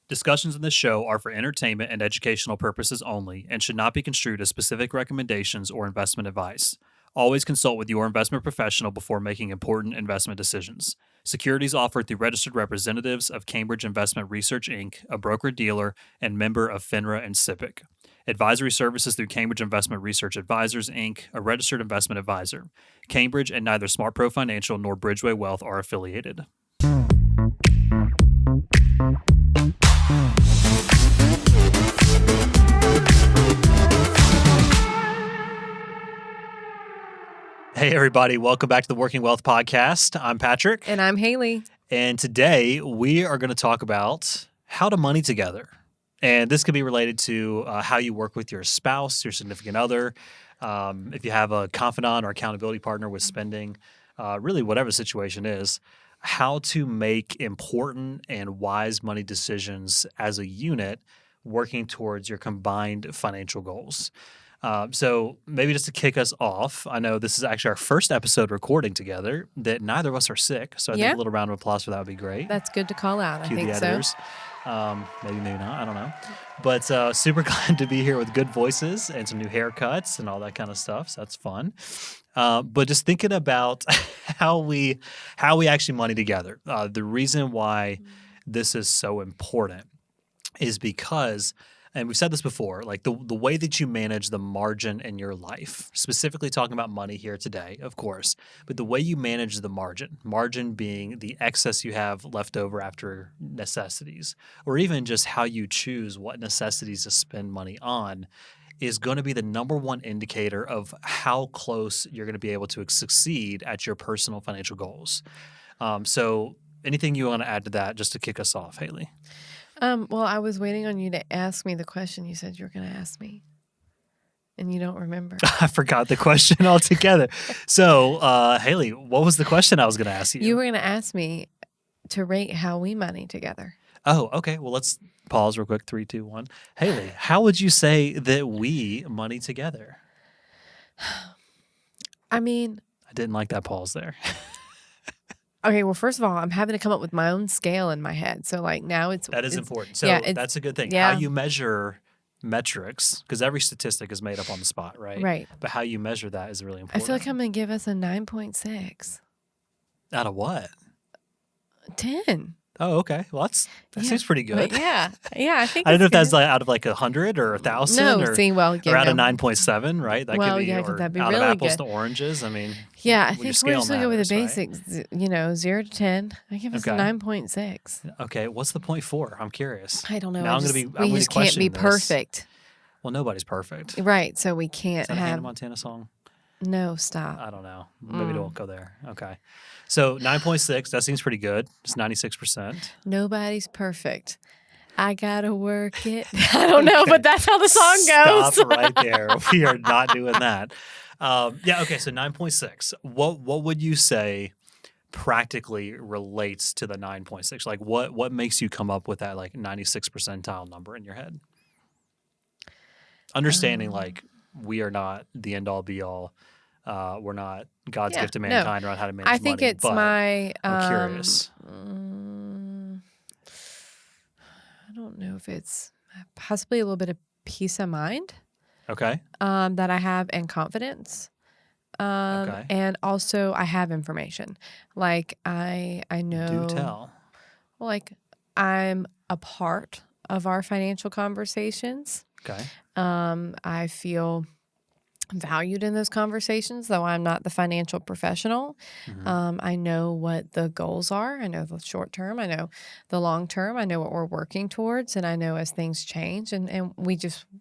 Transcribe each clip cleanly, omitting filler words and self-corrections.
Discussions in this show are for entertainment and educational purposes only and should not be construed as specific recommendations or investment advice. Always consult with your investment professional before making important investment decisions. Securities offered through registered representatives of Cambridge Investment Research, Inc., a broker-dealer and member of FINRA and SIPC. Advisory services through Cambridge Investment Research Advisors, Inc., a registered investment advisor. Cambridge and neither SmartPro Financial nor Bridgeway Wealth are affiliated. Hey, everybody. Welcome back to the Working Wealth Podcast. I'm Patrick. And I'm Haley. And today we are going to talk about how to money together. And this could be related to how you work with your spouse, your significant other, if you have a confidant or accountability partner with spending, really whatever the situation is, how to make important and wise money decisions as a unit working towards your combined financial goals. So maybe just to kick us off, I know this is actually our first episode recording together that neither of us are sick. So I think a little round of applause for that would be great. That's good to call out. Cue I think the editors. Maybe not. I don't know. But super glad to be here with good voices and some new haircuts and all that kind of stuff. So that's fun. But just thinking about how we actually money together. The reason why this is so important is because, and we've said this before, like the way that you manage the margin in your life, specifically talking about money here today, of course, but the way you manage the margin being the excess you have left over after necessities, or even just how you choose what necessities to spend money on, is going to be the number one indicator of how close you're going to be able to succeed at your personal financial goals. So anything you want to add to that just to kick us off, Haley? Well, I was waiting on you to ask me the question you said you were going to ask me, and you don't remember. I forgot the question altogether. So, Haley, what was the question I was going to ask you? You were going to ask me to rate how we money together. Oh, okay. Well, let's pause real quick. 3, 2, 1. Haley, how would you say that we money together? I mean, I didn't like that pause there. Okay, well, first of all, I'm having to come up with my own scale in my head. So, like, now That is important. So, that's a good thing. Yeah. How you measure metrics, because every statistic is made up on the spot, right? Right. But how you measure that is really important. I feel like I'm going to give us a 9.6. Out of what? 10. Oh, okay. Well, that seems pretty good. But yeah, I think I don't know if that's like out of like 100 or 1,000 No, or, see, well, or out of 9.7, right? That Well, could be, yeah, or that'd be out really of apples good. to oranges. I mean, Yeah, I when your think we're scale just going to go with the matters, right? basics, 0 to 10. I give us a Okay. 9.6. Okay, what's the point for? I'm curious. I don't know. Now we I'm just can't be questioning this. perfect. Well, nobody's perfect. Right, so we Is can't that a Hannah have... Montana song? No, stop. I don't know. Maybe don't go there. Okay. So 9.6, that seems pretty good. It's 96%. Nobody's perfect. I gotta work it. I don't know, but that's how the song goes. Stop right there. We are not doing that. Okay, so 9.6. What would you say practically relates to the 9.6? Like what makes you come up with that like 96 percentile number in your head? Understanding like we are not the end all be all. We're not God's gift to mankind around how to manage money. I think it's my... I'm curious. I don't know if it's possibly a little bit of peace of mind. Okay. That I have, and confidence. Okay. And also I have information. Like I know... Do tell. Like I'm a part of our financial conversations. Okay. I feel valued in those conversations, though I'm not the financial professional. Mm-hmm. I know what the goals are. I know the short term. I know the long term. I know what we're working towards. And I know as things change and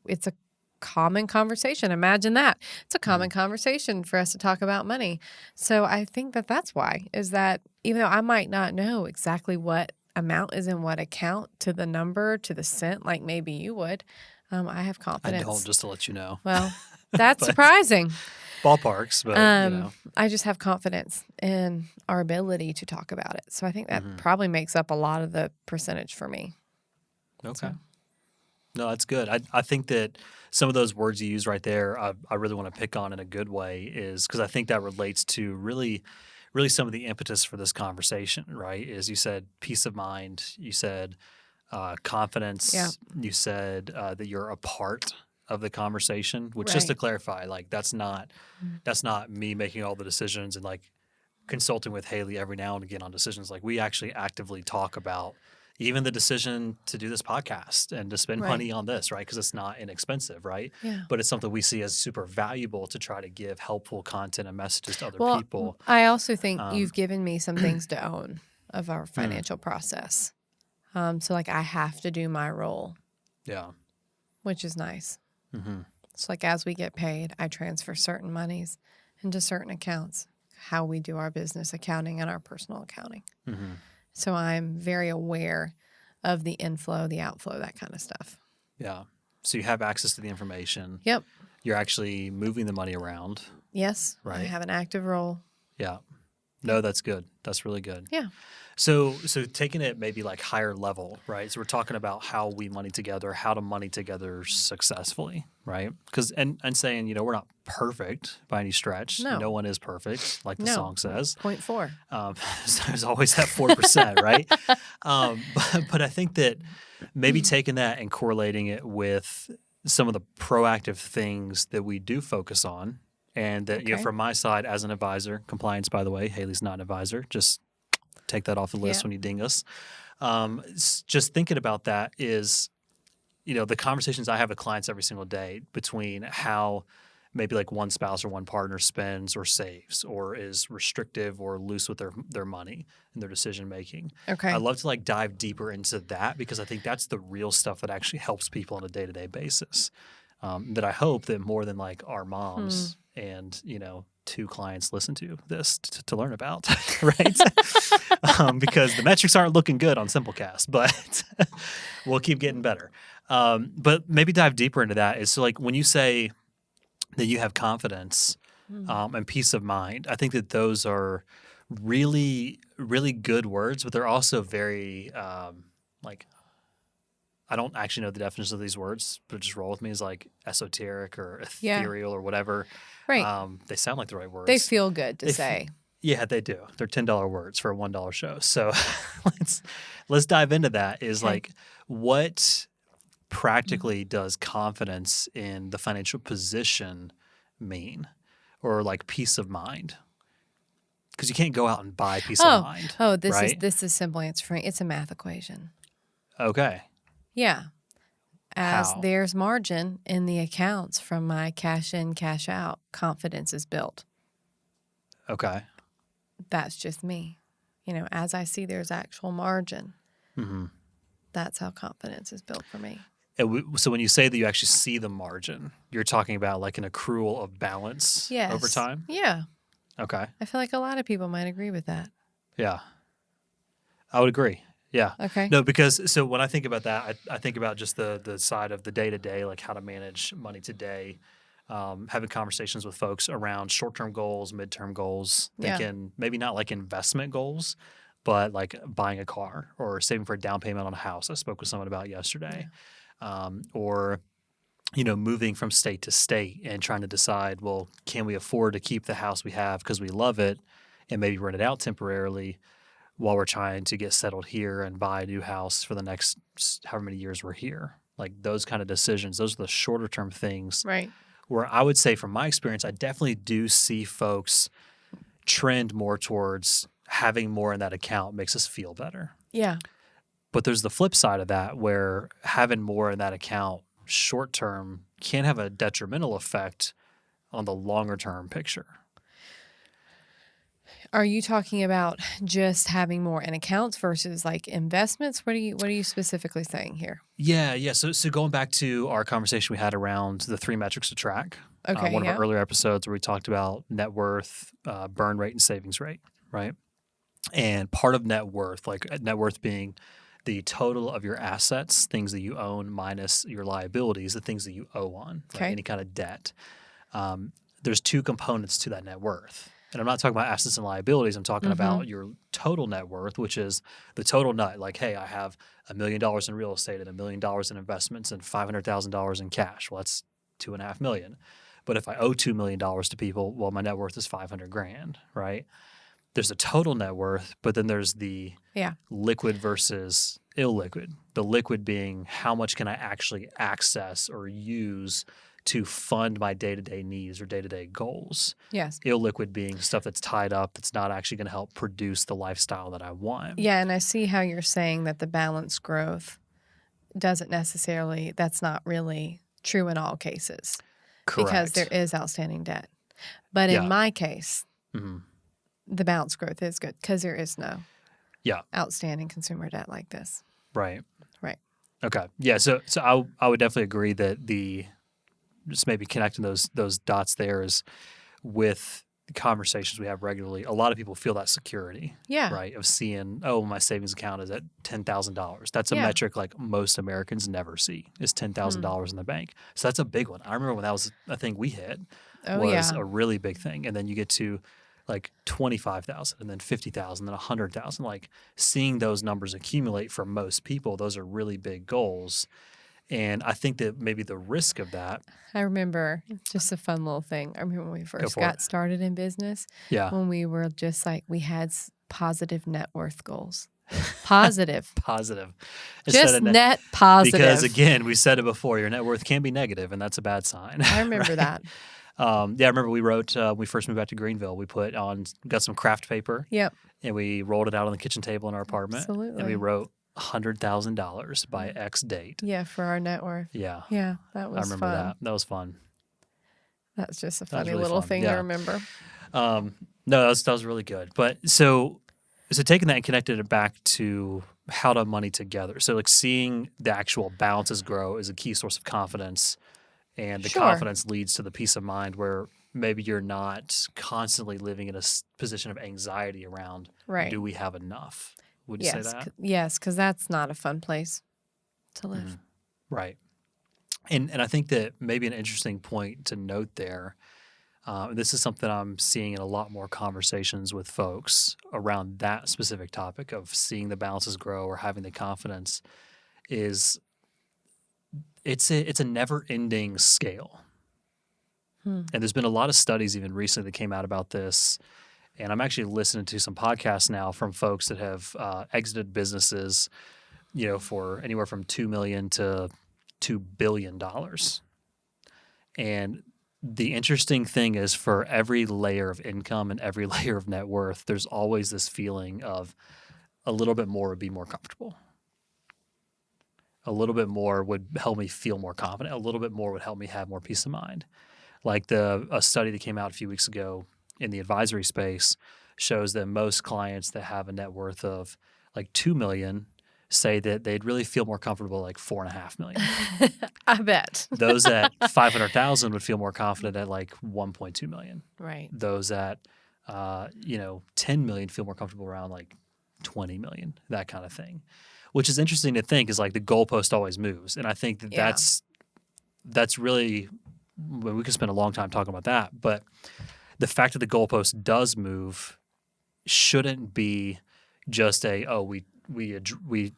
it's a common conversation. Imagine that. It's a common conversation for us to talk about money. So I think that's why, is that even though I might not know exactly what amount is in what account to the number, to the cent, like maybe you would, I have confidence. I don't, just to let you know. Well, that's surprising. Ballparks, but I just have confidence in our ability to talk about it. So I think that probably makes up a lot of the percentage for me. Okay. So. No, that's good. I think that some of those words you use right there, I really want to pick on in a good way, is because I think that relates to really some of the impetus for this conversation, right? Is you said peace of mind, you said Yeah. Confidence, you said that you're a part of the conversation, which just to Right. clarify, like Mm. that's not me making all the decisions and like consulting with Haley every now and again on decisions. Like we actually actively talk about even the decision to do this podcast and to spend Right. money on this, right? Because it's not inexpensive, right? Yeah. But it's something we see as super valuable to try to give helpful content and messages to other Well, people. I also think Um, you've given me some things to own of our mm, financial process. So like I have to do my role, yeah. which is nice. Hmm. So like as we get paid, I transfer certain monies into certain accounts, how we do our business accounting and our personal accounting. Hmm. So I'm very aware of the inflow, the outflow, that kind of stuff. Yeah. So you have access to the information. Yep. You're actually moving the money around, Yes, I right? have an active role. Yeah. Yep. No, that's good. That's really good. Yeah. So taking it maybe like higher level, right? So we're talking about how we money together, how to money together successfully, right? Because and saying, we're not perfect by any stretch. No. No one is perfect, like the No. song says. Point four. So there's always that 4%, right? But I think that maybe taking that and correlating it with some of the proactive things that we do focus on, and that Okay. from my side as an advisor, compliance, by the way, Haley's not an advisor. Just take that off the list Yeah. when you ding us. Just thinking about that is, the conversations I have with clients every single day between how maybe like one spouse or one partner spends or saves or is restrictive or loose with their money and their decision making. Okay. I love to like dive deeper into that because I think that's the real stuff that actually helps people on a day-to-day basis. That I hope that more than like our moms and, two clients listen to this to learn about, right? Because the metrics aren't looking good on Simplecast, but we'll keep getting better. But maybe dive deeper into that is so like when you say that you have confidence and peace of mind, I think that those are really, really good words, but they're also very like I don't actually know the definition of these words, but just roll with me as like esoteric or Yeah. ethereal or whatever. Right. They sound like the right words. They feel good to They f- say. Yeah, they do. They're $10 words for a $1 show. So let's dive into that. Is Okay. like what practically does confidence in the financial position mean, or like peace of mind? Because you can't go out and buy peace of mind, This right? is simple answer for me. It's a math equation. Okay. Yeah. As How? there's margin in the accounts from my cash in, cash out, confidence is built. Okay. That's just me. As I see there's actual margin, Hmm. that's how confidence is built for me. So when you say that you actually see the margin, you're talking about like an accrual of balance Yes. over time? Yeah. Okay. I feel like a lot of people might agree with that. Yeah. I would agree. Yeah. Okay. No, because so when I think about that, I think about just the side of the day to day, like how to manage money today, having conversations with folks around short term goals, midterm goals, Yeah. thinking maybe not like investment goals, but like buying a car or saving for a down payment on a house. I spoke with someone about yesterday, or moving from state to state and trying to decide, well, can we afford to keep the house we have because we love it, and maybe rent it out temporarily while we're trying to get settled here and buy a new house for the next however many years we're here. Like those kind of decisions, those are the shorter term things Right. where I would say from my experience, I definitely do see folks trend more towards having more in that account makes us feel better. Yeah. But there's the flip side of that where having more in that account short term can have a detrimental effect on the longer term picture. Are you talking about just having more in accounts versus like investments? What are you specifically saying here? Yeah. So going back to our conversation we had around the 3 metrics to track, Okay. one of our Yeah. earlier episodes where we talked about net worth, burn rate, and savings rate, right? And part of net worth, like net worth being the total of your assets, things that you own minus your liabilities, the things that you owe on, like Okay. any kind of debt. There's 2 components to that net worth. And I'm not talking about assets and liabilities. I'm talking about your total net worth, which is the total nut. Like, hey, I have $1 million in real estate and $1 million in investments and $500,000 in cash. Well, that's $2.5 million. But if I owe $2 million to people, well, my net worth is 500 grand, right? There's a total net worth, but then there's the Yeah. liquid versus illiquid. The liquid being how much can I actually access or use to fund my day-to-day needs or day-to-day goals. Yes. Illiquid being stuff that's tied up that's not actually going to help produce the lifestyle that I want. Yeah, and I see how you're saying that the balanced growth doesn't necessarily, that's not really true in all cases because there Correct. is outstanding debt. But in Yeah. my case, hmm the balanced growth is good because there is no Yeah. outstanding consumer debt like this. Right. Right. Okay. Yeah. So I would definitely agree that just maybe connecting those dots there is with the conversations we have regularly. A lot of people feel that security, Yeah. right? Of seeing, oh, my savings account is at $10,000. That's a Yeah. metric like most Americans never see is Hmm. $10,000 in the bank. So that's a big one. I remember when that was a thing we hit Oh, was yeah. a really big thing, and then you get to like 25,000 and then 50,000 then 100,000. Like seeing those numbers accumulate for most people, those are really big goals. And I think that maybe the risk of that, I remember just a fun little thing. I remember when we go first for it. got started in business, Yeah. when we were just like, we had positive net worth goals. Positive. Positive. Instead Just of net because positive. again, we said it before, your net worth can be negative, and that's a bad sign. I remember right? that. Yeah, I remember we wrote when we first moved back to Greenville. We got some craft paper, Yep. and we rolled it out on the kitchen table in our apartment, and we Absolutely. wrote $100,000 by X date. Yeah, for our net worth. Yeah, Yeah, that I was remember fun. that. That was fun. That's just a That was funny really little fun. thing to Yeah. remember. No, that was really good. But so taking that and connecting it back to how to money together. So like seeing the actual balances grow is a key source of confidence, and the Sure. confidence leads to the peace of mind where maybe you're not constantly living in a position of anxiety around, Right. do we have enough? Would you say that? Yes, because that's not a fun place to live. Right. And I think that maybe an interesting point to note there, this is something I'm seeing in a lot more conversations with folks around that specific topic of seeing the balances grow or having the confidence, is it's a never ending scale. Hmm. And there's been a lot of studies even recently that came out about this. And I'm actually listening to some podcasts now from folks that have exited businesses, for anywhere from $2 million to $2 billion. And the interesting thing is for every layer of income and every layer of net worth, there's always this feeling of a little bit more would be more comfortable. A little bit more would help me feel more confident. A little bit more would help me have more peace of mind. Like a study that came out a few weeks ago in the advisory space shows that most clients that have a net worth of like 2 million say that they'd really feel more comfortable like 4.5 million. I bet. Those at 500,000 would feel more confident at like 1.2 million. Right. Those at 10 million feel more comfortable around like 20 million, that kind of thing. Which is interesting to think is like the goalpost always moves. And I think that Yeah. that's really, well, we could spend a long time talking about that, but the fact that the goalpost does move shouldn't be just we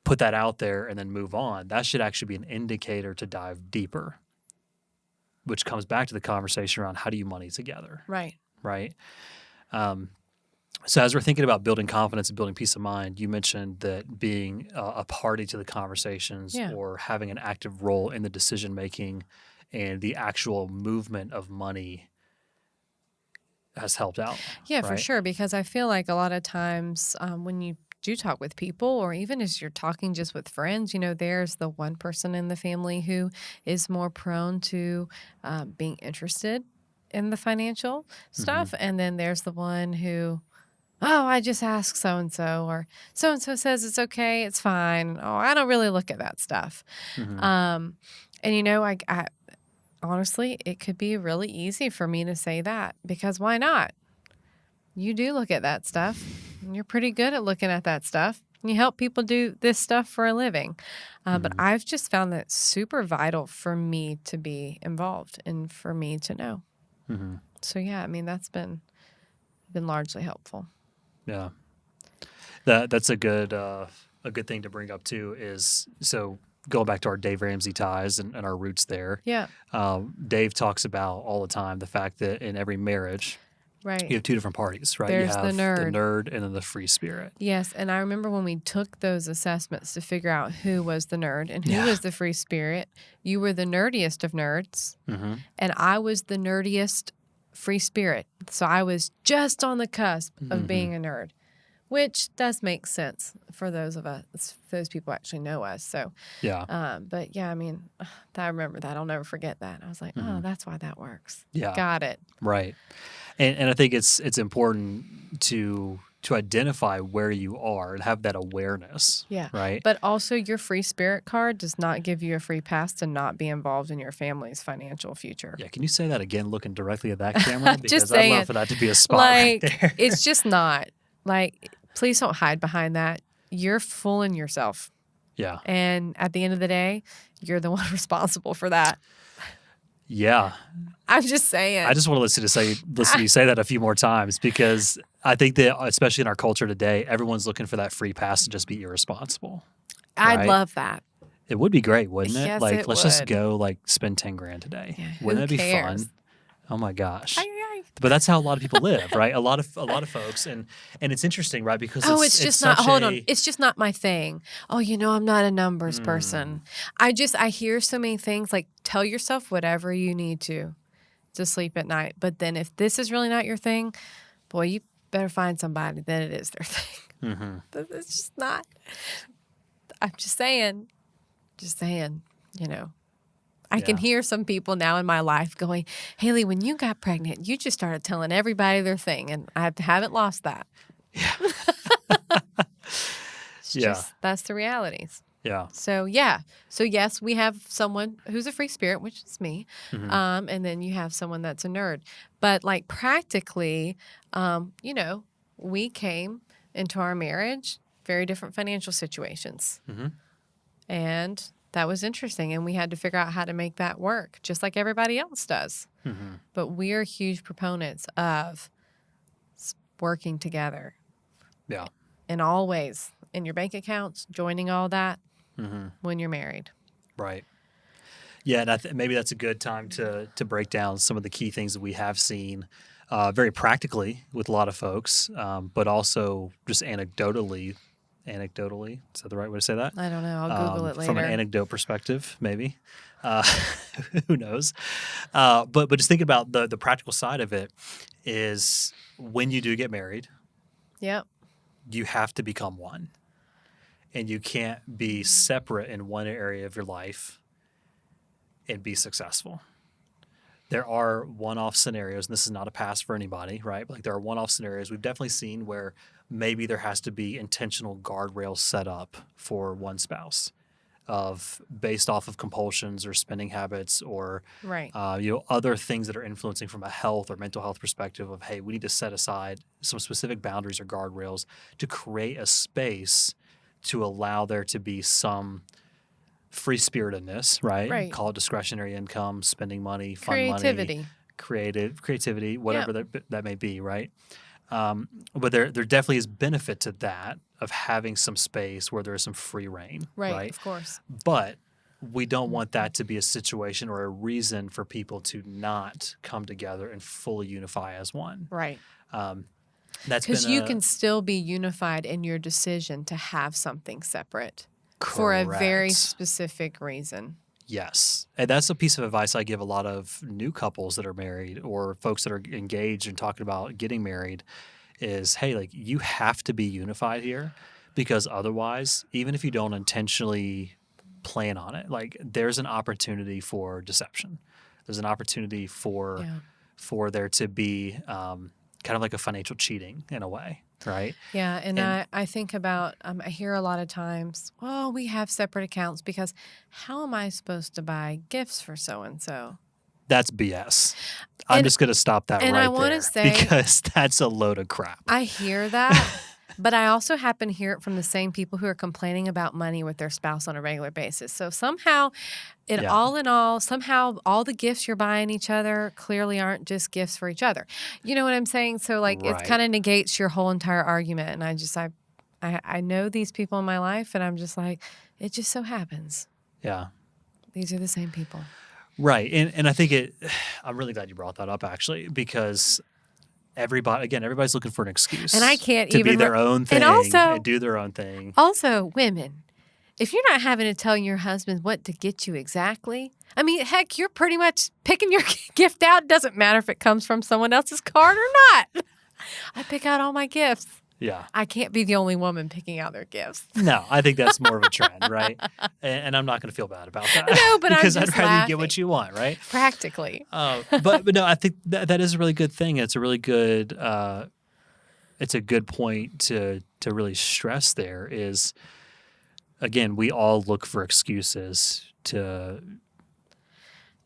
put that out there and then move on. That should actually be an indicator to dive deeper, which comes back to the conversation around how do you money together, Right. right? So as we're thinking about building confidence and building peace of mind, you mentioned that being a party to the conversations Yeah. or having an active role in the decision making and the actual movement of money has helped out. Yeah, for right? sure. Because I feel like a lot of times when you do talk with people, or even as you're talking just with friends, there's the one person in the family who is more prone to being interested in the financial stuff. And then there's the one who, oh, I just asked so and so, or so and so says it's okay, it's fine. Oh, I don't really look at that stuff. Mhm. And I honestly, it could be really easy for me to say that because why not? You do look at that stuff, and you're pretty good at looking at that stuff. You help people do this stuff for a living. But I've just found that super vital for me to be involved and for me to know. So, yeah, I mean, that's been largely helpful. Yeah, that's a good thing to bring up too. Is so going back to our Dave Ramsey ties and our roots there. Yeah. Dave talks about all the time the fact that in every marriage, Right. You have two different parties, right? You There's the have the nerd. nerd and then the free spirit. Yes, and I remember when we took those assessments to figure out who was the nerd and who Yeah. was the free spirit. You were the nerdiest of nerds, Mm-hmm. and I was the nerdiest free spirit. So I was just on the cusp of Mm-hmm. being a nerd, which does make sense for those of us, those people actually know us. So, Yeah. but yeah, I mean, I remember that. I'll never forget that. I was like, Mm-hmm. oh, that's why that works. Yeah. Got it. Right. And I think it's important to identify where you are and have that awareness. Yeah. Right. But also, your free spirit card does not give you a free pass to not be involved in your family's financial future. Yeah. Can you say that again, looking directly at that camera? Just Because I'd saying. love for that to be a spot right there. It's just not. Like, please don't hide behind that. You're fooling yourself. Yeah. And at the end of the day, you're the one responsible for that. Yeah. I'm just saying. I just want to listen to you say that a few more times, because I think that, especially in our culture today, everyone's looking for that free pass to just be irresponsible. I'd right? love that. It would be great, wouldn't it? Yes, Like, it let's just would. go spend 10 grand today. Yeah, Wouldn't that who be cares? fun? Oh my gosh. Ay, ay, ay. But that's how a lot of people live, right? A lot of folks, and it's interesting, right? Because It's just not. such Hold on. It's just not my thing. Oh, I'm not a numbers Mm. person. I hear so many things like, tell yourself whatever you need to sleep at night. But then if this is really not your thing, boy, you better find somebody that it is their thing. Mm-hmm. But it's just not. I'm just saying. I can Yeah. hear some people now in my life going, Haley, when you got pregnant, you just started telling everybody their thing. And I haven't lost that. Yeah. It's Yeah. just, that's the realities. Yeah. So, yeah. So, yes, we have someone who's a free spirit, which is me. Mhm. And then you have someone that's a nerd. But, like, practically, we came into our marriage very different financial situations. Mhm. And that was interesting. And we had to figure out how to make that work, just like everybody else does. Mhm. But we are huge proponents of working together Yeah. in all ways, in your bank accounts, joining all that Mhm. when you're married. Right. Yeah, and maybe that's a good time to break down some of the key things that we have seen very practically with a lot of folks, but also just anecdotally. Anecdotally, is that the right way to say that? I don't know. I'll Google it later. From an anecdote perspective, maybe. Uh, who knows? But just thinking about the practical side of it is, when you do get married, Yep. you have to become one. And you can't be separate in one area of your life and be successful. There are one-off scenarios, and this is not a pass for anybody, right? But there are one-off scenarios we've definitely seen where maybe there has to be intentional guardrails set up for one spouse, based off of compulsions or spending habits or Right. other things that are influencing from a health or mental health perspective of, hey, we need to set aside some specific boundaries or guardrails to create a space to allow there to be some free spiritedness, right? Right. Call it discretionary income, spending money, fun money, Creativity. creativity, whatever that may be, right? But there definitely is benefit to that, of having some space where there is some free reign, right? Of course. But we don't want that to be a situation or a reason for people to not come together and fully unify as one. Right. That's Because been you can still be unified in your decision to have something separate for a very correct. specific reason. Yes. And that's a piece of advice I give a lot of new couples that are married or folks that are engaged and talking about getting married is, hey, like, you have to be unified here, because otherwise, even if you don't intentionally plan on it, like, there's an opportunity for deception. There's an opportunity for there to be kind of like a financial cheating in a way, right? Yeah, and I think about, I hear a lot of times, well, we have separate accounts because how am I supposed to buy gifts for so-and-so? That's BS. I'm And- just going to stop that and right I wanna there, say- because that's a load of crap. I hear that, but I also happen to hear it from the same people who are complaining about money with their spouse on a regular basis. So somehow, Yeah. all in all, somehow all the gifts you're buying each other clearly aren't just gifts for each other. You know what I'm saying? So like Right. it kind of negates your whole entire argument. And I know these people in my life, and I'm just like, it just so happens. Yeah. These are the same people. Right. And I think I'm really glad you brought that up, actually, because everybody's looking for an And I excuse can't to be even their own and thing and do their own thing. also women, if you're not having to tell your husband what to get you exactly, I mean, heck, you're pretty much picking your gift out. Doesn't matter if it comes from someone else's card or not. I pick out all my gifts. Yeah. I can't be the only woman picking out their gifts. No, I think that's more of a trend, right? And I'm not going to feel bad about that. No, but I'm because just I'd rather you get laughing. what you want, right? Practically. But no, I think that is a really good thing. It's a really good it's a good point to really stress there is, again, we all look for excuses to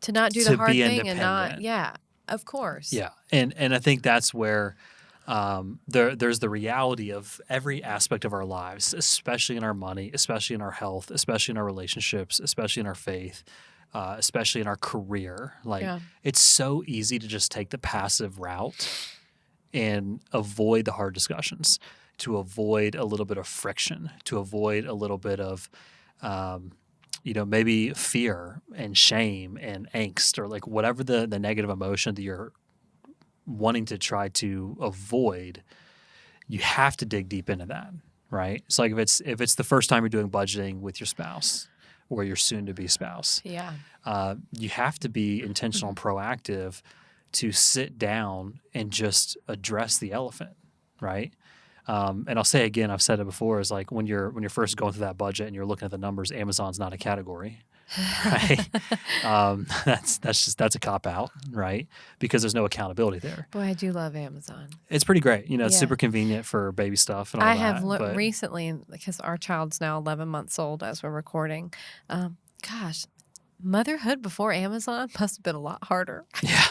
not do the hard be thing and not, independent. yeah, of course. Yeah, and I think that's where there's the reality of every aspect of our lives, especially in our money, especially in our health, especially in our relationships, especially in our faith, especially in our career. Like Yeah. it's so easy to just take the passive route and avoid the hard discussions, to avoid a little bit of friction, to avoid a little bit of maybe fear and shame and angst, or like whatever the negative emotion that you're wanting to try to avoid. You have to dig deep into that, right? It's like if it's the first time you're doing budgeting with your spouse or your soon-to-be spouse, Yeah. you have to be intentional and proactive to sit down and just address the elephant, right? And I'll say again, I've said it before, is like when you're first going through that budget and you're looking at the numbers, Amazon's not a category, right? That's a cop out, right? Because there's no accountability there. Boy, I do love Amazon. It's pretty great. It's Yeah. super convenient for baby stuff and all I that. have but recently, because our child's now 11 months old as we're recording. Gosh, motherhood before Amazon must have been a lot harder. yeah,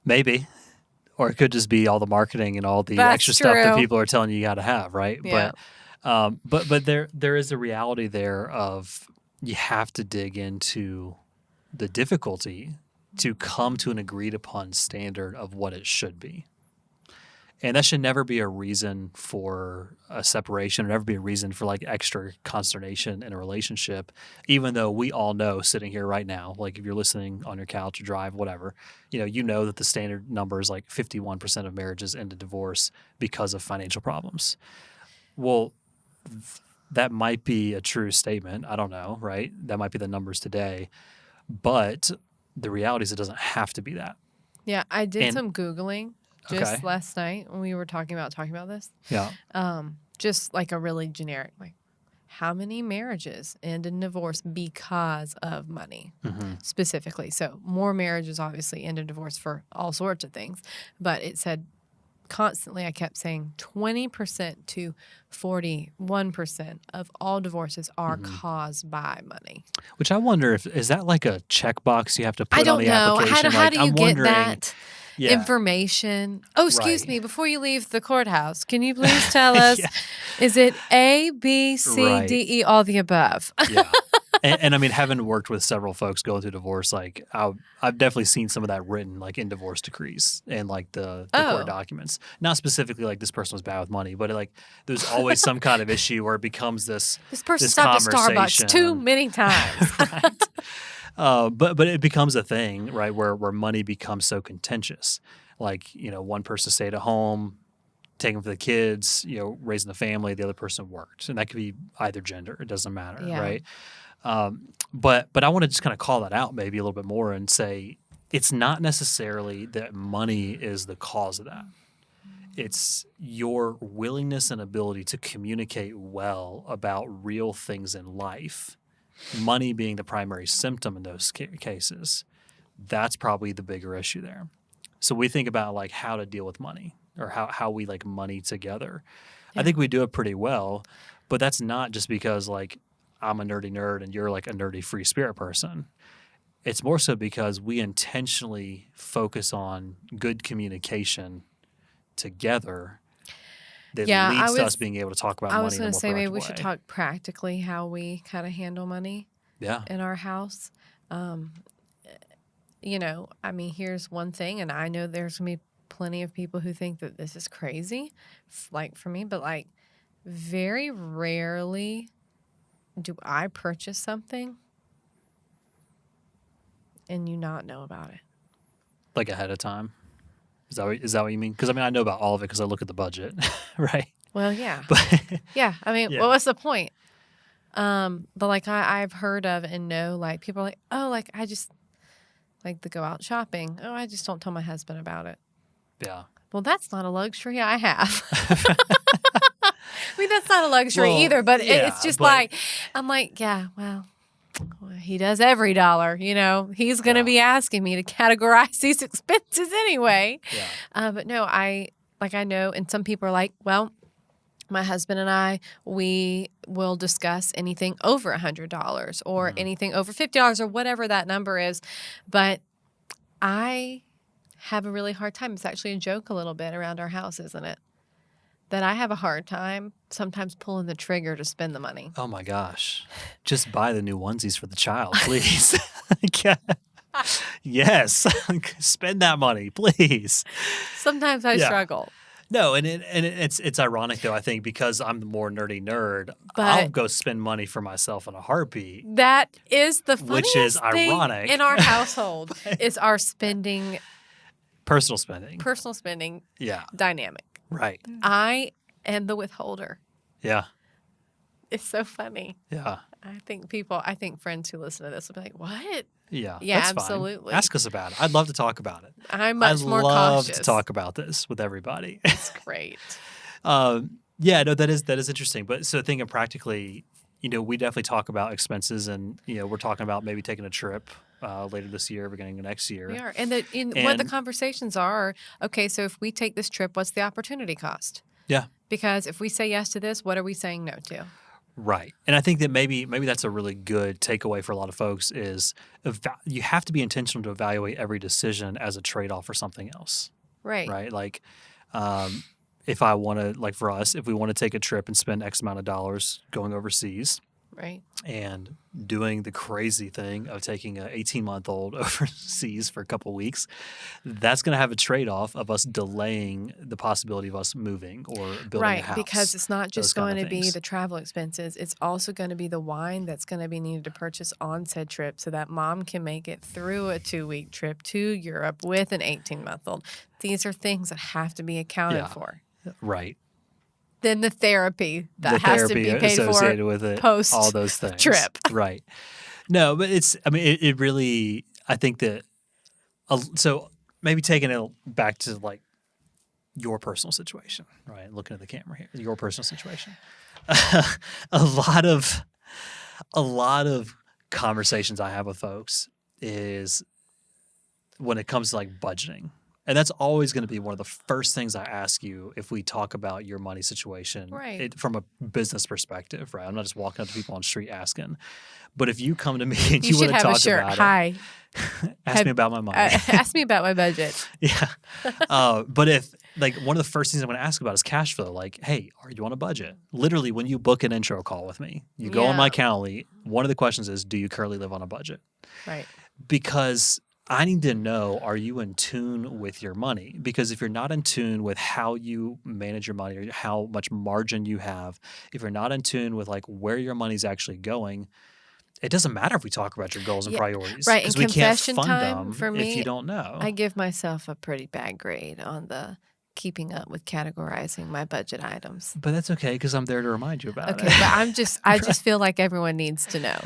maybe. Or it could just be all the marketing and all the That's extra stuff that true. people are telling you got to have, right? Yeah. But there is a reality there of you have to dig into the difficulty to come to an agreed upon standard of what it should be. And that should never be a reason for a separation, or never be a reason for like extra consternation in a relationship, even though we all know sitting here right now, like if you're listening on your couch or drive, whatever, you know that the standard number is like 51% of marriages end in divorce because of financial problems. Well, that might be a true statement. I don't know, right? That might be the numbers today. But the reality is it doesn't have to be that. Yeah, I did And- some Googling just last night when we were talking about this. Yeah. Just like a really generic, like how many marriages end in divorce because of money specifically. So more marriages obviously end in divorce for all sorts of things. But it said constantly, I kept saying 20% to 41% of all divorces are caused by money. Which I wonder is that like a checkbox you have to put I don't on the know. application? How Like, do you I'm get wondering, that yeah. information? Oh, excuse Right. me. Before you leave the courthouse, can you please tell us, Yeah. is it A, B, C, Right. D, E, all the above? Yeah. And I mean, having worked with several folks going through divorce, like I've definitely seen some of that written like in divorce decrees and like the Oh. court documents. Not specifically like this person was bad with money, but like there's always some kind of issue where it becomes this This person this stopped at Starbucks conversation. too many times. Right. But it becomes a thing, right, where money becomes so contentious. Like, one person stayed at home, taking for the kids, raising the family, the other person worked. And that could be either gender. It doesn't matter, Yeah. right? But I want to just kind of call that out maybe a little bit more and say it's not necessarily that money is the cause of that. It's your willingness and ability to communicate well about real things in life, money being the primary symptom in those cases. That's probably the bigger issue there. So we think about like how to deal with money or how we like money together. Yeah. I think we do it pretty well, but that's not just because like I'm a nerdy nerd and you're like a nerdy free spirit person. It's more so because we intentionally focus on good communication together that Yeah, leads to us being able to talk about I money was in a going more to say maybe productive we should way. talk practically how we kind of handle money Yeah. in our house. I mean, here's one thing, and I know there's going to be plenty of people who think that this is crazy, like for me, but like very rarely do I purchase something and you not know about it. Like ahead of time. Is that what you mean? Because I mean, I know about all of it because I look at the budget, right? Well, yeah. But Yeah. I mean, yeah, well, what's the point? But like I've heard of and know like people are like, oh, like I just like to go out shopping. Oh, I just don't tell my husband about it. yeah. Well, that's not a luxury I have. I mean, that's not a luxury Well, either, but it's yeah, just but like, I'm like, yeah, well, he does every dollar, you know, he's going to yeah, be asking me to categorize these expenses anyway. yeah, But no, I know, and some people are like, well, my husband and I, we will discuss anything over $100 or mhm. anything over $50 or whatever that number is. But I have a really hard time. It's actually a joke a little bit around our house, isn't it? That I have a hard time sometimes pulling the trigger to spend the money. Oh my gosh, just buy the new onesies for the child, please. Yeah. Yes, spend that money, please. Sometimes I Yeah. struggle, No, it's ironic though. I think because I'm the more nerdy nerd, I'll but go spend money for myself in a heartbeat, that is the which is funniest thing ironic. in our household But is our spending, personal spending. personal spending Yeah. dynamic. Right. I am the withholder. Yeah. It's so funny. Yeah. I think friends who listen to this will be like, what? Yeah. Yeah, That's fine. absolutely. Ask us about it. I'd love to talk about it. I'm I much more love to cautious. talk about this with everybody. It's great. Yeah, no, that is interesting. But so thinking practically, we definitely talk about expenses, and we're talking about maybe taking a trip later this year, beginning of next year. We are. And what the And conversations are, okay, so if we take this trip, what's the opportunity cost? yeah, Because if we say yes to this, what are we saying no to? right. And I think that maybe that's a really good takeaway for a lot of folks is you have to be intentional to evaluate every decision as a trade off for something else, Right. right? Like, if I want to, like for us, if we want to take a trip and spend X amount of dollars going overseas Right. and doing the crazy thing of taking an 18-month-old overseas for a couple weeks, that's going to have a trade-off of us delaying the possibility of us moving or building a Right. house. Because it's not Those just kind going of to be things. the travel expenses, it's also going to be the wine that's going to be needed to purchase on said trip so that mom can make it through a 2-week trip to Europe with an 18-month-old. These are things that have to be accounted Yeah. for. Right. Then the therapy The that has to therapy be paid associated for with it, post all those things. trip. Right. No, but I mean, it really, I think that, so maybe taking it back to like your personal situation, right? Looking at the camera here, your personal situation. a lot of a lot of conversations I have with folks is when it comes to like budgeting. And that's always going to be one of the first things I ask you if we talk about your money situation Right. from a business perspective, right? I'm not just walking up to people on the street asking. But if you come to me and You you should want to have a talk shirt. about Hi. it, ask me about my money. Ask me about my budget. Yeah. But if like one of the first things I'm going to ask about is cash flow, like, hey, are you on a budget? Literally, when you book an intro call with me, you go on my Yeah. Calendly. One of the questions is, do you currently live on a budget? Right. Because I need to know, are you in tune with your money? Because if you're not in tune with how you manage your money or how much margin you have, if you're not in tune with like where your money's actually going, it doesn't matter if we talk about your goals and Yeah, priorities right. because And we can't confession fund time them for if you me, don't know. I give myself a pretty bad grade on the keeping up with categorizing my budget items. But that's okay because I'm there to remind you about Okay, it. but I just feel like everyone needs to know.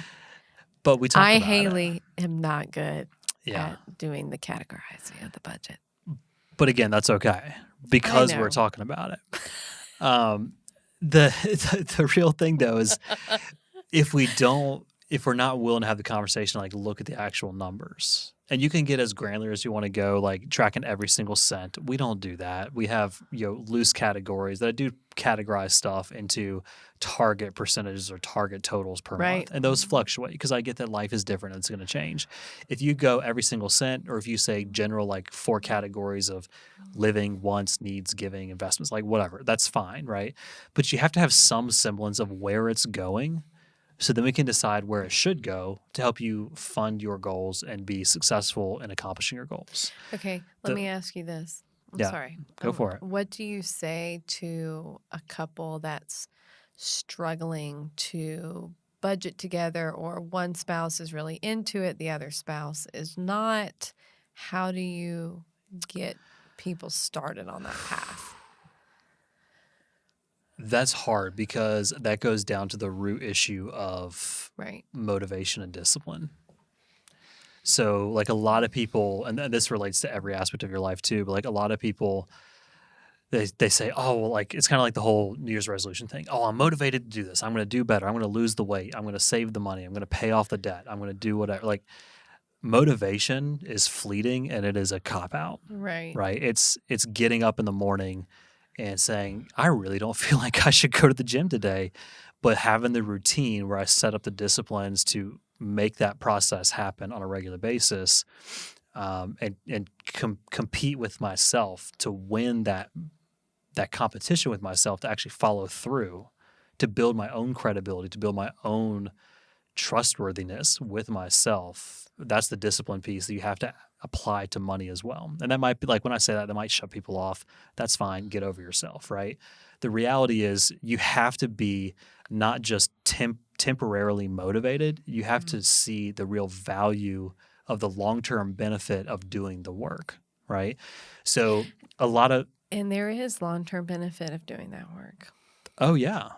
But we talk I, about it. Haley, am not good Yeah. at doing the categorizing of the budget. But again, that's okay because we're know. talking about it. The real thing though is if we're not willing to have the conversation, like look at the actual numbers. And you can get as granular as you want to go, like tracking every single cent. We don't do that. We have loose categories that I do categorize stuff into target percentages or target totals per Right. month. And those fluctuate because I get that life is different and it's going to change. If you go every single cent, or if you say general like 4 categories of living, wants, needs, giving, investments, like whatever, that's fine, right? But you have to have some semblance of where it's going. So then we can decide where it should go to help you fund your goals and be successful in accomplishing your goals. Okay, let me ask you this. I'm Yeah, sorry. go for it. What do you say to a couple that's struggling to budget together, or one spouse is really into it, the other spouse is not? How do you get people started on that path? That's hard because that goes down to the root issue of Right. motivation and discipline. So, like a lot of people, and this relates to every aspect of your life too, but like a lot of people, they say, oh, well, like it's kind of like the whole New Year's resolution thing. Oh, I'm motivated to do this. I'm going to do better. I'm going to lose the weight. I'm going to save the money. I'm going to pay off the debt. I'm going to do whatever. Like motivation is fleeting and it is a cop out, Right. right? It's getting up in the morning and saying, I really don't feel like I should go to the gym today, but having the routine where I set up the disciplines to make that process happen on a regular basis, and compete with myself to win that competition with myself, to actually follow through, to build my own credibility, to build my own trustworthiness with myself. That's the discipline piece that you have to apply to money as well. And that might be like, when I say that, that might shut people off. That's fine. Get over yourself, right? The reality is you have to be not just temporarily motivated. You have to see the real value of the long-term benefit of doing the work, right? So a lot of, And there is long-term benefit of doing that work. oh yeah.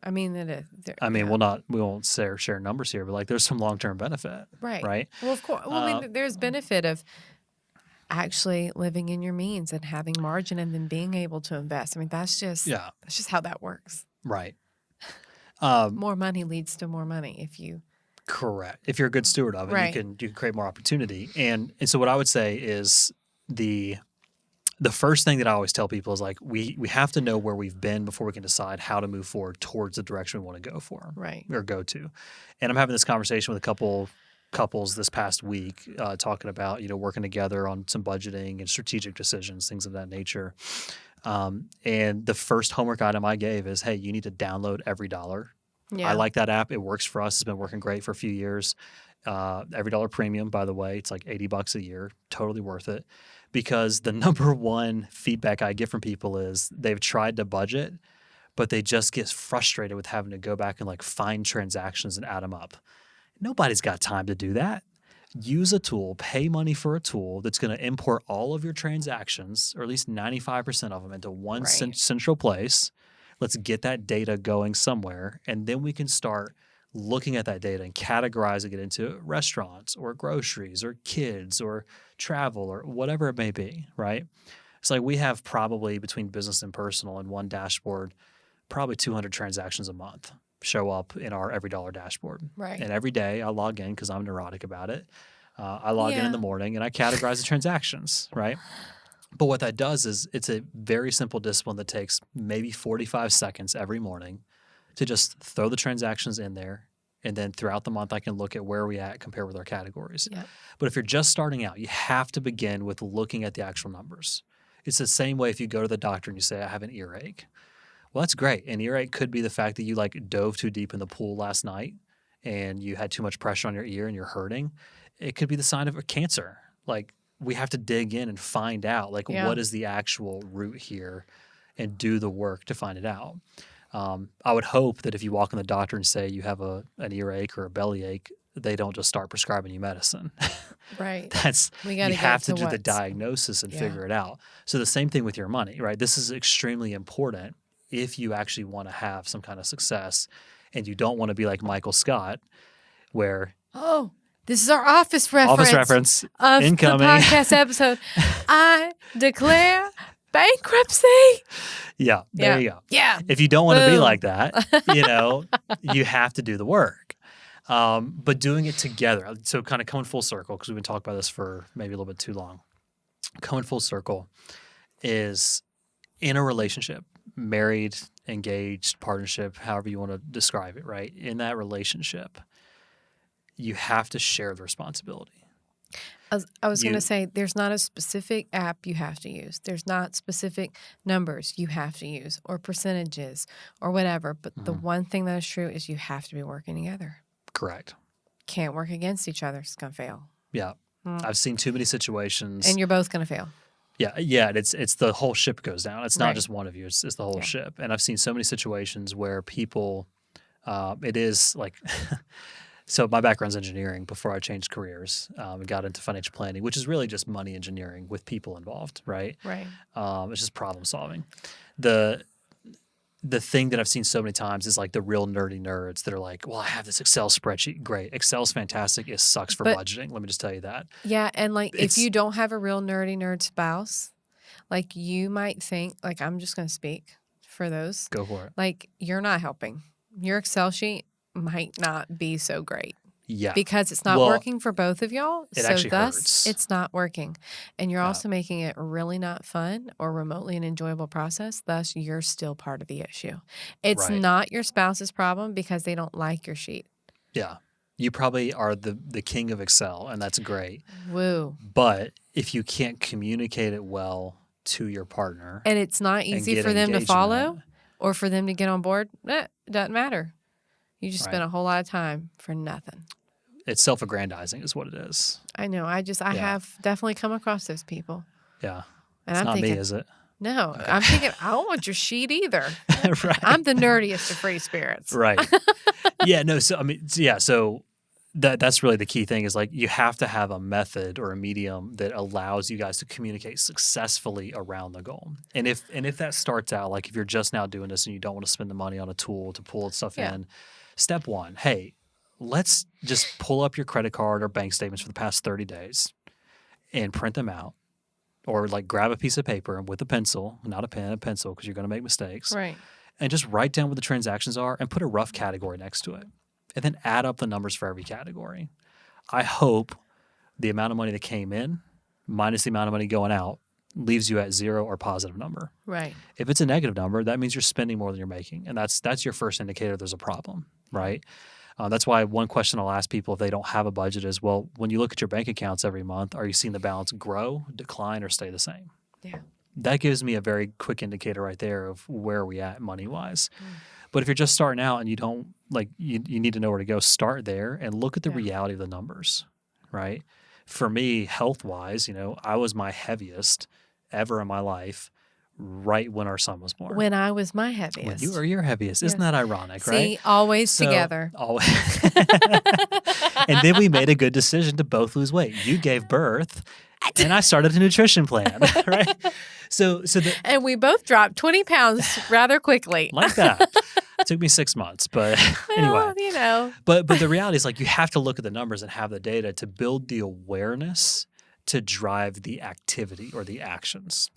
I mean, it is. I mean, Yeah. we won't share numbers here, but like there's some long-term benefit, Right. right? Well, of course. Well, I mean, there's benefit of actually living in your means and having margin and then being able to invest. I mean, that's just Yeah, how that works. right. More money leads to more money if you Correct. If you're a good steward of it, Right. you can create more opportunity. And so what I would say is the first thing that I always tell people is like we have to know where we've been before we can decide how to move forward towards the direction we want to go for, Right. or go to. And I'm having this conversation with a couple couples this past week, talking about working together on some budgeting and strategic decisions, things of that nature. And the first homework item I gave is, hey, you need to download Every Dollar. Yeah. I like that app. It works for us. It's been working great for a few years. Every Dollar Premium, by the way, it's like $80 a year. Totally worth it. Because the number one feedback I get from people is they've tried to budget, but they just get frustrated with having to go back and like find transactions and add them up. Nobody's got time to do that. Use a tool, pay money for a tool that's going to import all of your transactions, or at least 95% of them, into one Right. central place. Let's get that data going somewhere, and then we can start looking at that data and categorizing it into restaurants or groceries or kids or travel or whatever it may be, right? It's like we have probably, between business and personal in one dashboard, probably 200 transactions a month show up in our Every Dollar dashboard. Right. And every day I log in because I'm neurotic about it. I log in Yeah. the morning and I categorize the transactions, right? But what that does is it's a very simple discipline that takes maybe 45 seconds every morning to just throw the transactions in there. And then throughout the month, I can look at where we at compared with our categories. Yep. But if you're just starting out, you have to begin with looking at the actual numbers. It's the same way if you go to the doctor and you say, I have an earache. Well, that's great. An earache could be the fact that you like dove too deep in the pool last night and you had too much pressure on your ear and you're hurting. It could be the sign of a cancer. Like, we have to dig in and find out, like, Yeah. what is the actual root here, and do the work to find it out. I would hope that if you walk in the doctor and say you have an earache or a bellyache, they don't just start prescribing you medicine. Right. We You gotta have get to to do the what's diagnosis and figure it out. So the same thing with your money, right? This is extremely important if you actually want to have some kind of success, and you don't want to be like Michael Scott, where Oh, this is our office reference. office reference of incoming. the podcast episode. I declare bankruptcy. Yeah, there you go. Yeah. If you don't want to be Boom. like that, you have to do the work. But doing it together. So kind of coming full circle, because we've been talking about this for maybe a little bit too long. Coming full circle is in a relationship, married, engaged, partnership, however you want to describe it, right? In that relationship, you have to share the responsibility. I was going You- to say, there's not a specific app you have to use. There's not specific numbers you have to use or percentages or whatever. But the one thing that is true is you have to be working together. Correct. Can't work against each other. It's going to fail. Yeah. I've seen too many situations. And you're both going to fail. Yeah, and it's the whole ship goes down. It's not Right. just one of you; it's the whole Yeah. ship. And I've seen so many situations where people, it is like So my background's engineering before I changed careers and got into financial planning, which is really just money engineering with people involved, right? Right. It's just problem solving. The the thing that I've seen so many times is like the real nerdy nerds that are like, well, I have this Excel spreadsheet. Great. Excel's fantastic. It sucks for But budgeting. Let me just tell you that. yeah, and like if It's you don't have a real nerdy nerd spouse, like you might think, like I'm just going to speak for those, go for it. like you're not helping. Your Excel sheet might not be so great Yeah. because it's not Well, working for both of y'all. it So actually thus hurts. it's not working. And you're Yeah. also making it really not fun or remotely an enjoyable process. Thus you're still part of the issue. It's Right. not your spouse's problem because they don't like your sheet. Yeah. You probably are the king of Excel, and that's great. Woo. But if you can't communicate it well to your partner And it's not and easy get for them to follow engagement, or for them to get on board, it doesn't matter. You just spend right? a whole lot of time for nothing. It's self-aggrandizing is what it is. I know. I Yeah. have definitely come across those people. Yeah. And It's I'm not me, thinking, is it? no, Okay. I'm thinking, I don't want your sheet either. Right. I'm the nerdiest of free spirits. Right. Yeah, no, so I mean, so that's really the key thing is like you have to have a method or a medium that allows you guys to communicate successfully around the goal. And if that starts out like if you're just now doing this and you don't want to spend the money on a tool to pull stuff Yeah. in, step one, hey, let's just pull up your credit card or bank statements for the past 30 days and print them out. Or like grab a piece of paper with a pencil, not a pen, a pencil, because you're going to make mistakes. Right. And just write down what the transactions are and put a rough category next to it. And then add up the numbers for every category. I hope the amount of money that came in minus the amount of money going out leaves you at zero or positive number. Right. If it's a negative number, that means you're spending more than you're making. And that's your first indicator there's a problem, right? That's why one question I'll ask people if they don't have a budget is, well, when you look at your bank accounts every month, are you seeing the balance grow, decline, or stay the same? Yeah. That gives me a very quick indicator right there of where we at money-wise. But if you're just starting out and you don't like you need to know where to go, start there and look at the Yeah. reality of the numbers, right? For me, health-wise, I was my heaviest ever in my life right when our son was born. When I was my When heaviest. you were your heaviest. Isn't Yes. that ironic, right? See, always So, together. Always. And then we made a good decision to both lose weight. You gave birth and I started a nutrition plan, right? So And we both dropped 20 pounds rather quickly. like that. It took me 6 months, but anyway. Well, But the reality is like you have to look at the numbers and have the data to build the awareness to drive the activity or the actions.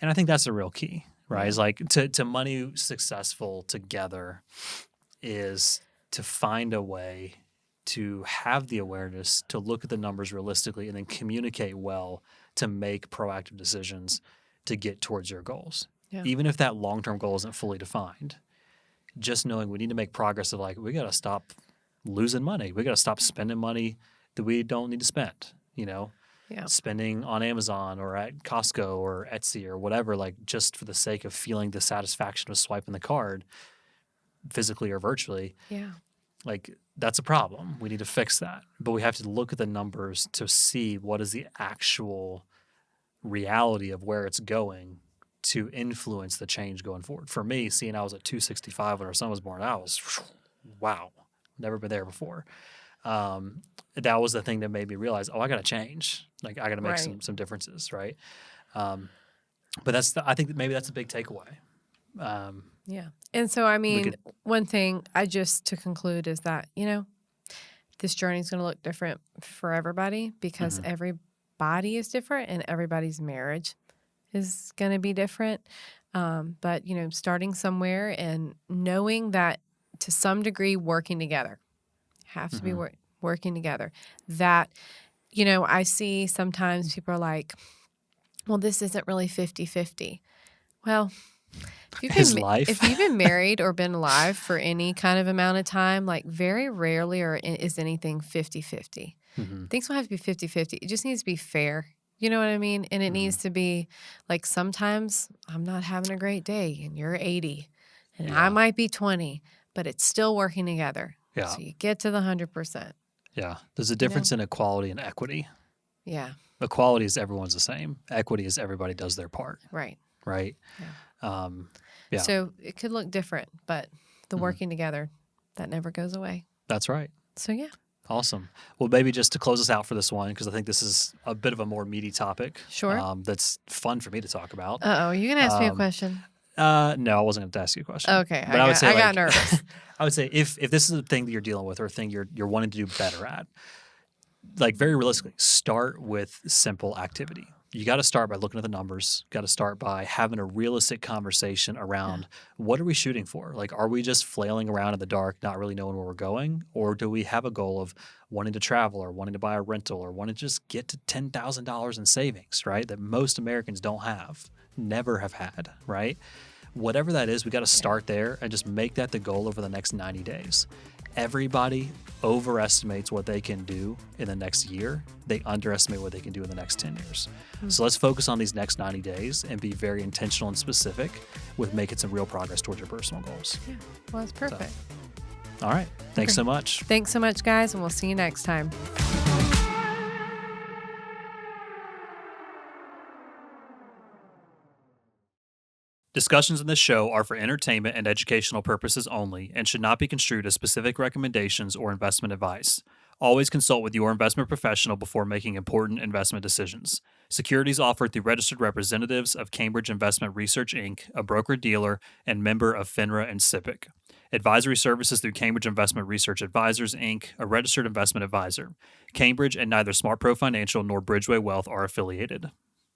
And I think that's the real key, right? Yeah. Is like to money successful together is to find a way to have the awareness to look at the numbers realistically and then communicate well to make proactive decisions to get towards your goals. Yeah. Even if that long-term goal isn't fully defined, just knowing we need to make progress of like, we got to stop losing money. We got to stop spending money that we don't need to spend, Yeah. spending on Amazon or at Costco or Etsy or whatever, like just for the sake of feeling the satisfaction of swiping the card physically or virtually. Yeah. Like that's a problem. We need to fix that. But we have to look at the numbers to see what is the actual reality of where it's going to influence the change going forward. For me, seeing I was at 265 when our son was born, I was, wow, never been there before. That was the thing that made me realize, I got to change. Like I got to make Right. some differences, right? But I think that maybe that's a big takeaway. Yeah. And so, I mean, could- one thing to conclude is that, this journey is going to look different for everybody because Mhm. everybody is different and everybody's marriage is going to be different. But, starting somewhere and knowing that to some degree working together, have to be Mhm. working together. That, I see sometimes people are like, well, this isn't really 50-50. Well, His life. if you've been married or been alive for any kind of amount of time, like very rarely is anything 50-50. Mhm. Things don't have to be 50-50. It just needs to be fair. You know what I mean? And it needs to be like sometimes I'm not having a great day and you're 80 and Yeah. I might be 20, but it's still working together. Yeah. So you get to the 100%. Yeah. There's a difference in equality and equity. Yeah. Equality is everyone's the same. Equity is everybody does their part, Right. right? Yeah. So it could look different, but the Mhm. working together, that never goes away. That's right. So yeah, Awesome. Well, maybe just to close us out for this one, because I think this is a bit of a more meaty topic sure. that's fun for me to talk about. Uh-oh, you gonna ask me a Um, question? no, I wasn't going to ask you a question, Okay, but I would say I got like, nervous. I would say if this is a thing that you're dealing with or a thing you're wanting to do better at, like very realistically, start with simple activity. You got to start by looking at the numbers. Got to start by having a realistic conversation Yeah. around what are we shooting for? Like, are we just flailing around in the dark, not really knowing where we're going, or do we have a goal of wanting to travel, or wanting to buy a rental, or wanting to just get to $10,000 in savings? Right, that most Americans don't have, never have had. Right, whatever that is, we got to Yeah. start there and just make that the goal over the next 90 days. Everybody overestimates what they can do in the next year. They underestimate what they can do in the next 10 years. Mm. So let's focus on these next 90 days and be very intentional and specific with making some real progress towards your personal goals. Yeah. Well, that's perfect. All right. Thanks Okay. so much. Thanks so much, guys, and we'll see you next time. Discussions in this show are for entertainment and educational purposes only and should not be construed as specific recommendations or investment advice. Always consult with your investment professional before making important investment decisions. Securities offered through registered representatives of Cambridge Investment Research, Inc., a broker dealer and member of FINRA and SIPC. Advisory services through Cambridge Investment Research Advisors, Inc., a registered investment advisor. Cambridge and neither SmartPro Financial nor Bridgeway Wealth are affiliated.